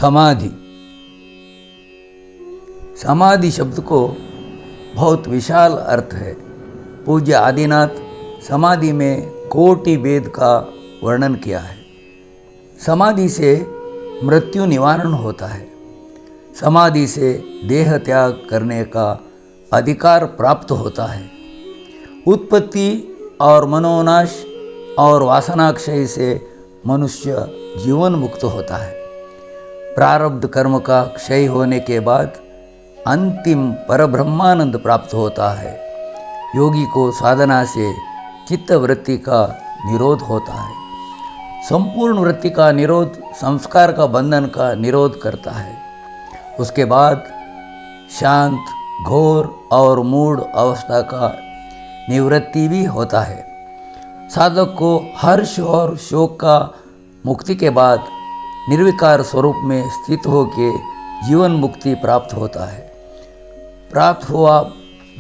समाधि। समाधि शब्द को बहुत विशाल अर्थ है। पूज्य आदिनाथ समाधि में कोटि भेद का वर्णन किया है। समाधि से मृत्यु निवारण होता है। समाधि से देह त्याग करने का अधिकार प्राप्त होता है। उत्पत्ति और मनोनाश और वासनाक्षय से मनुष्य जीवन मुक्त होता है। प्रारब्ध कर्म का क्षय होने के बाद अंतिम परब्रह्मानंद प्राप्त होता है। योगी को साधना से चित्त वृत्ति का निरोध होता है। संपूर्ण वृत्ति का निरोध संस्कार का बंधन का निरोध करता है। उसके बाद शांत, घोर और मूढ़ अवस्था का निवृत्ति भी होता है। साधक को हर्ष और शोक का मुक्ति के बाद निर्विकार स्वरूप में स्थित होकर जीवन मुक्ति प्राप्त होता है। प्राप्त हुआ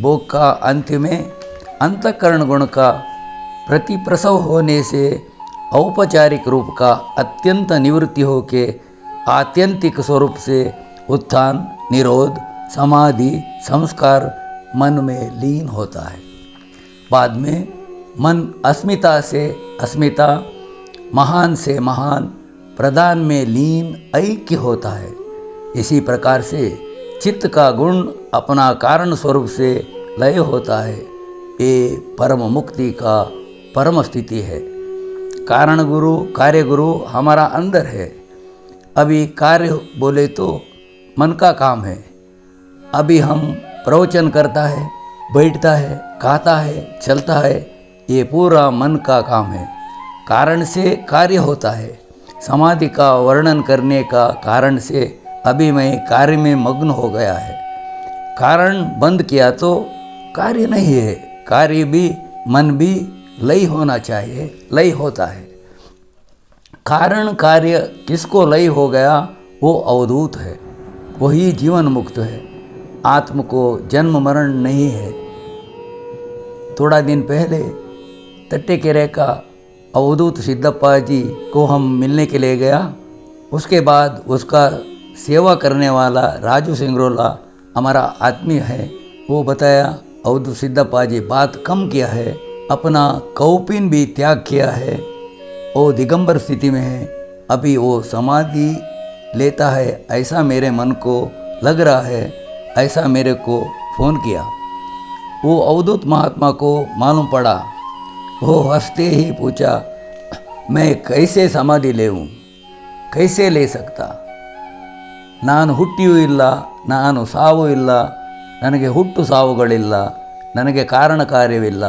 भोग का अंत में अंतःकरण गुण का प्रतिप्रसव होने से औपचारिक रूप का अत्यंत निवृत्ति होके आत्यंतिक स्वरूप से उत्थान, निरोध, समाधि, संस्कार मन में लीन होता है। बाद में मन अस्मिता से अस्मिता, महान से महान, प्रधान में लीन ऐक्य होता है। इसी प्रकार से चित्त का गुण अपना कारण स्वरूप से लय होता है। ये परम मुक्ति का परम स्थिति है। कारण गुरु, कार्य गुरु हमारा अंदर है। अभी कार्य बोले तो मन का काम है। अभी हम प्रवचन करता है, बैठता है, खाता है, चलता है, ये पूरा मन का काम है। कारण से कार्य होता है। समाधि का वर्णन करने का कारण से अभी मैं कार्य में मग्न हो गया है। कारण बंद किया तो कार्य नहीं है। कार्य भी, मन भी लय होना चाहिए, लय होता है। कारण कार्य किसको लय हो गया वो अवधूत है, वही जीवन मुक्त है। आत्म को जन्म मरण नहीं है। थोड़ा दिन पहले तट्टेकेरे का अवधूत सिद्धप्पा जी को हम मिलने के लिए गया। उसके बाद उसका सेवा करने वाला राजू सिंगरोला हमारा आत्मीय है। वो बताया अवधूत सिद्धप्पा जी बात कम किया है, अपना कौपिन भी त्याग किया है, वो दिगंबर स्थिति में है। अभी वो समाधि लेता है ऐसा मेरे मन को लग रहा है। ऐसा मेरे को फ़ोन किया। वो अवधूत महात्मा को मालूम पड़ा। वो हंसते ही पूछा, मैं कैसे समाधि लेऊं, कैसे ले सकता? ನಾನು ಹುಟ್ಟಿಯೂ ಇಲ್ಲ, ನಾನು ಸಾವೂ ಇಲ್ಲ, ನನಗೆ ಹುಟ್ಟು ಸಾವುಗಳಿಲ್ಲ, ನನಗೆ ಕಾರಣ ಕಾರ್ಯವಿಲ್ಲ,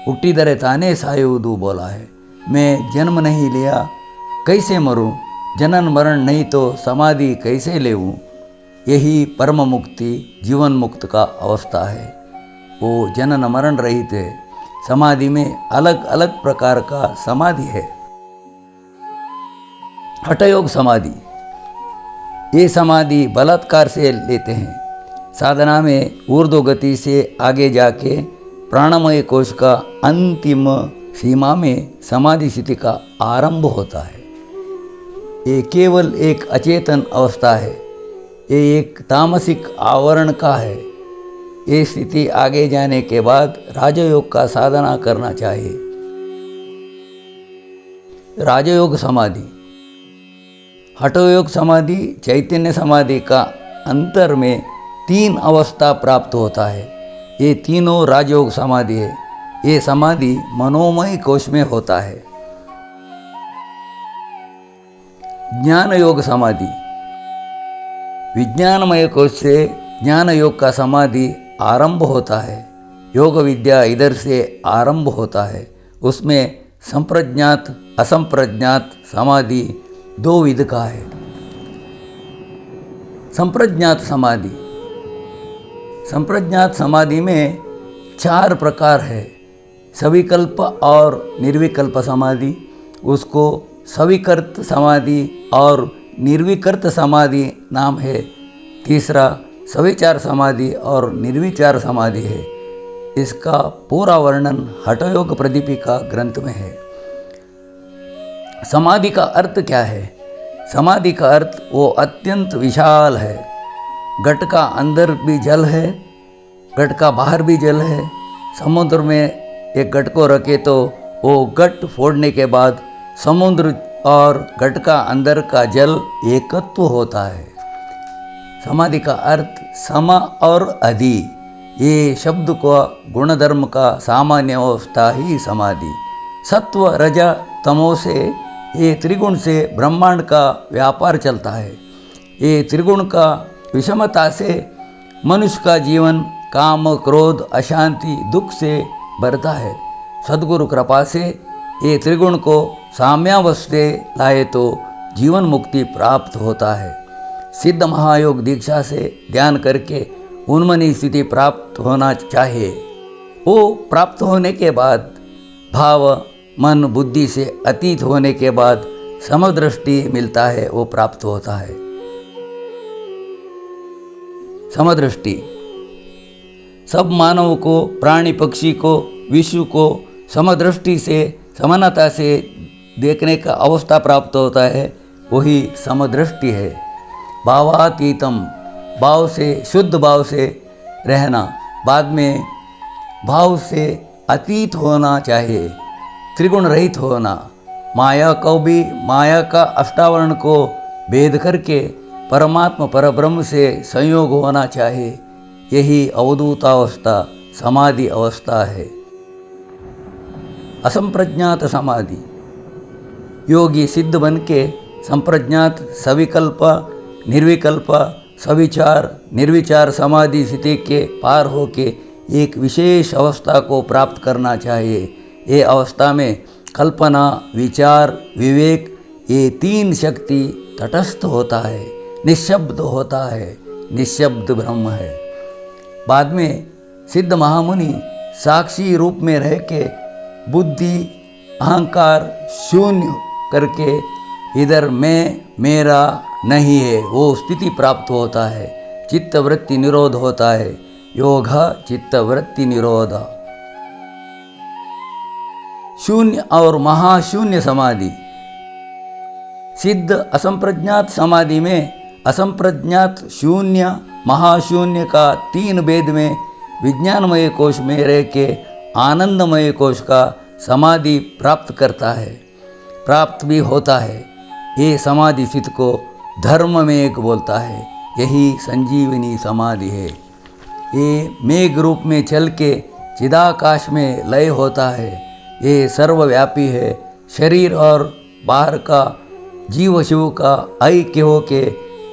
ಹುಟ್ಟಿದರೆ ತಾನೇ ಸಾಯುವುದು ಬೋಲಾ है। मैं जन्म नहीं लिया, कैसे मरूं? जनन मरण नहीं तो समाधि कैसे लेऊं? यही परम मुक्ति, जीवन मुक्त का अवस्था है। वो जनन मरण रहित है। समाधि में अलग अलग प्रकार का समाधि है। हठयोग समाधि, ये समाधि बलात्कार से लेते हैं। साधना में ऊर्ध्व गति से आगे जाके प्राणमय कोश का अंतिम सीमा में समाधि स्थिति का आरंभ होता है। ये केवल एक अचेतन अवस्था है। ये एक तामसिक आवरण का है। ये स्थिति आगे जाने के बाद राजयोग का साधना करना चाहिए। राजयोग समाधि, हठयोग समाधि, चैतन्य समाधि का अंतर में 3 अवस्था प्राप्त होता है। ये तीनों राजयोग समाधि है। ये समाधि मनोमय कोश में होता है। ज्ञान योग समाधि, विज्ञानमय कोश से ज्ञान योग का समाधि आरंभ होता है। योग विद्या इधर से आरंभ होता है। उसमें संप्रज्ञात असंप्रज्ञात समाधि 2 विध का है। संप्रज्ञात समाधि, संप्रज्ञात समाधि में 4 प्रकार है। सविकल्प और निर्विकल्प समाधि, उसको सविकर्त समाधि और निर्विकर्त समाधि नाम है। तीसरा सविचार समाधि और निर्विचार समाधि है। इसका पूरा वर्णन हठयोग प्रदीपिका ग्रंथ में है। समाधि का अर्थ क्या है? समाधि का अर्थ वो अत्यंत विशाल है। घट का अंदर भी जल है, घट का बाहर भी जल है। समुद्र में एक घट को रखे तो वो घट फोड़ने के बाद समुद्र और घट का अंदर का जल एकत्व होता है। समाधि का अर्थ सम और अधि, ये शब्द को गुणधर्म का सामान्य अवस्था ही समाधि। सत्व रज तमो से, ये त्रिगुण से ब्रह्मांड का व्यापार चलता है। ये त्रिगुण का विषमता से मनुष्य का जीवन काम क्रोध अशांति दुख से भरता है। सद्गुरु कृपा से ये त्रिगुण को साम्यावस्थे लाए तो जीवन मुक्ति प्राप्त होता है। सिद्ध महायोग दीक्षा से ध्यान करके उन्मनी स्थिति प्राप्त होना चाहिए। वो प्राप्त होने के बाद भाव मन बुद्धि से अतीत होने के बाद समदृष्टि मिलता है, वो प्राप्त होता है। समदृष्टि सब मानव को, प्राणी पक्षी को, विश्व को समदृष्टि से समानता से देखने का अवस्था प्राप्त होता है, वही समदृष्टि है। भावातीतम, भाव से, शुद्ध भाव से रहना, बाद में भाव से अतीत होना चाहिए, त्रिगुण रहित होना। माया को भी, माया का अष्टावरण को भेद करके परमात्मा परब्रह्म से संयोग होना चाहिए। यही अवधूतावस्था समाधि अवस्था है। असंप्रज्ञात समाधि, योगी सिद्ध बन के संप्रज्ञात सविकल्प निर्विकल्प सविचार निर्विचार समाधि स्थिति के पार होके एक विशेष अवस्था को प्राप्त करना चाहिए। ये अवस्था में कल्पना, विचार, विवेक, ये तीन शक्ति तटस्थ होता है, निःशब्द होता है, निःशब्द ब्रह्म है। बाद में सिद्ध महामुनि साक्षी रूप में रह के बुद्धि अहंकार शून्य करके इधर मैं मेरा नहीं है, वो स्थिति प्राप्त होता है। चित्तवृत्ति निरोध होता है। योग चित्तवृत्ति निरोध। शून्य और महाशून्य समाधि। सिद्ध असंप्रज्ञात समाधि में असंप्रज्ञात शून्य महाशून्य का तीन भेद में विज्ञानमय कोश में रह के आनंदमय कोश का समाधि प्राप्त करता है, प्राप्त भी होता है। ये समाधि स्थिति को धर्म मेघ बोलता है। यही संजीवनी समाधि है। ये मेघ रूप में चल के चिदाकाश में लय होता है। ये सर्वव्यापी है। शरीर और बाहर का जीव शिव का ऐक्य होके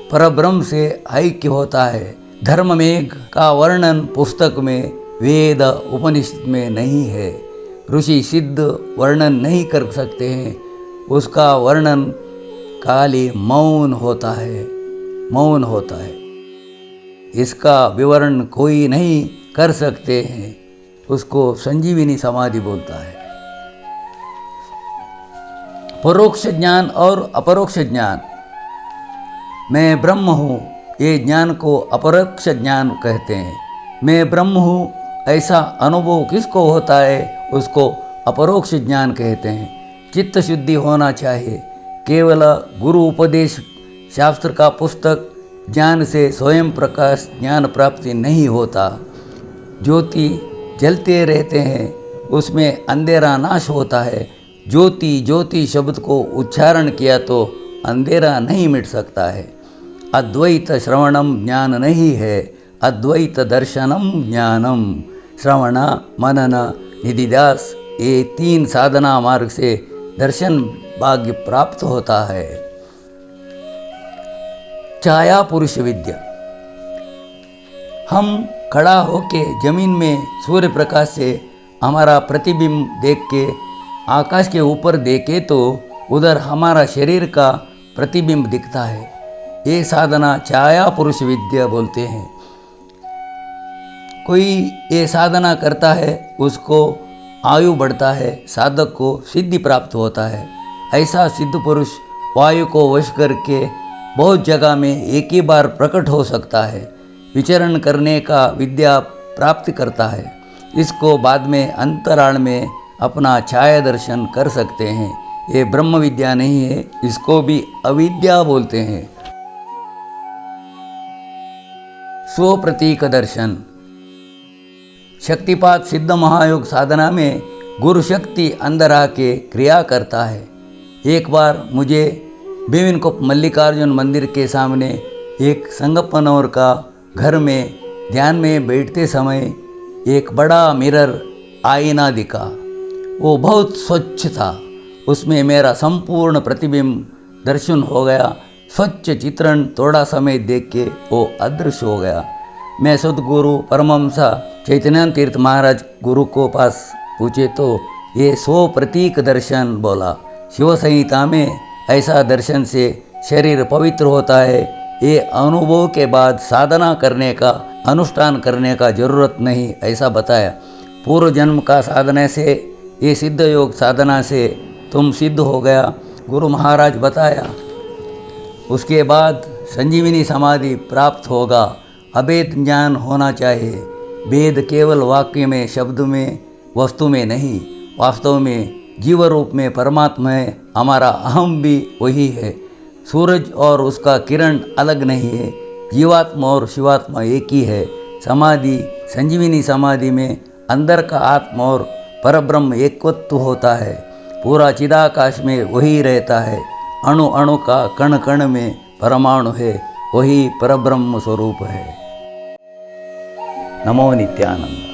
परब्रह्म से ऐक्य होता है। धर्म मेघ का वर्णन पुस्तक में, वेद उपनिषद में नहीं है। ऋषि सिद्ध वर्णन नहीं कर सकते हैं। उसका वर्णन खाली मौन होता है, मौन होता है। इसका विवरण कोई नहीं कर सकते हैं। उसको संजीवनी समाधि बोलता है। परोक्ष ज्ञान और अपरोक्ष ज्ञान। मैं ब्रह्म हूँ, ये ज्ञान को अपरोक्ष ज्ञान कहते हैं। मैं ब्रह्म हूँ ऐसा अनुभव किसको होता है, उसको अपरोक्ष ज्ञान कहते हैं। चित्त शुद्धि होना चाहिए। केवल गुरु उपदेश शास्त्र का पुस्तक ज्ञान से स्वयं प्रकाश ज्ञान प्राप्ति नहीं होता। ज्योति जलते रहते हैं, उसमें अंधेरा नाश होता है। ज्योति ज्योति शब्द को उच्चारण किया तो अंधेरा नहीं मिट सकता है। अद्वैत श्रवणम ज्ञान नहीं है, अद्वैत दर्शनम ज्ञानम। श्रवण मनन निधिध्यास, ये तीन साधना मार्ग से दर्शन भाग्य प्राप्त होता है। छाया पुरुष विद्या। हम खड़ा होके जमीन में सूर्य प्रकाश से हमारा प्रतिबिंब देख के आकाश के ऊपर देखे तो उधर हमारा शरीर का प्रतिबिंब दिखता है। ये साधना छाया पुरुष विद्या बोलते हैं। कोई ये साधना करता है, उसको आयु बढ़ता है, साधक को सिद्धि प्राप्त होता है। ऐसा सिद्ध पुरुष वायु को वश करके बहुत जगह में एक ही बार प्रकट हो सकता है। विचरण करने का विद्या प्राप्त करता है। इसको बाद में अंतराल में अपना छाया दर्शन कर सकते हैं। ये ब्रह्म विद्या नहीं है, इसको भी अविद्या बोलते हैं। स्वप्रतीक दर्शन। शक्तिपात सिद्ध महायोग साधना में गुरु शक्ति अंदर आके क्रिया करता है। एक बार मुझे बेविनकोप मल्लिकार्जुन मंदिर के सामने एक संगप्पनवर का घर में ध्यान में बैठते समय एक बड़ा मिरर आईना दिखा। वो बहुत स्वच्छ था, उसमें मेरा संपूर्ण प्रतिबिंब दर्शन हो गया। स्वच्छ चित्रण थोड़ा समय देख के वो अदृश्य हो गया। मैं सदगुरु परमहंस चैतन्य तीर्थ महाराज गुरु को पास पूछे तो ये स्व प्रतीक दर्शन बोला। शिव संहिता में ऐसा दर्शन से शरीर पवित्र होता है। ये अनुभव के बाद साधना करने का, अनुष्ठान करने का जरूरत नहीं, ऐसा बताया। पूर्व जन्म का साधना से, ये सिद्ध योग साधना से तुम सिद्ध हो गया, गुरु महाराज बताया। उसके बाद संजीवनी समाधि प्राप्त होगा। अभेद ज्ञान होना चाहिए। वेद केवल वाक्य में, शब्द में, वस्तु में नहीं, वास्तव में जीव रूप में परमात्मा है। हमारा अहम भी वही है। सूरज और उसका किरण अलग नहीं है। जीवात्मा और शिवात्मा एक ही है। समाधि, संजीवनी समाधि में अंदर का आत्मा और परब्रह्म एकत्व होता है। पूरा चिदाकाश में वही रहता है। अणु अणु का, कण कण में परमाणु है, वही परब्रह्म स्वरूप है। नमो नित्यानंद।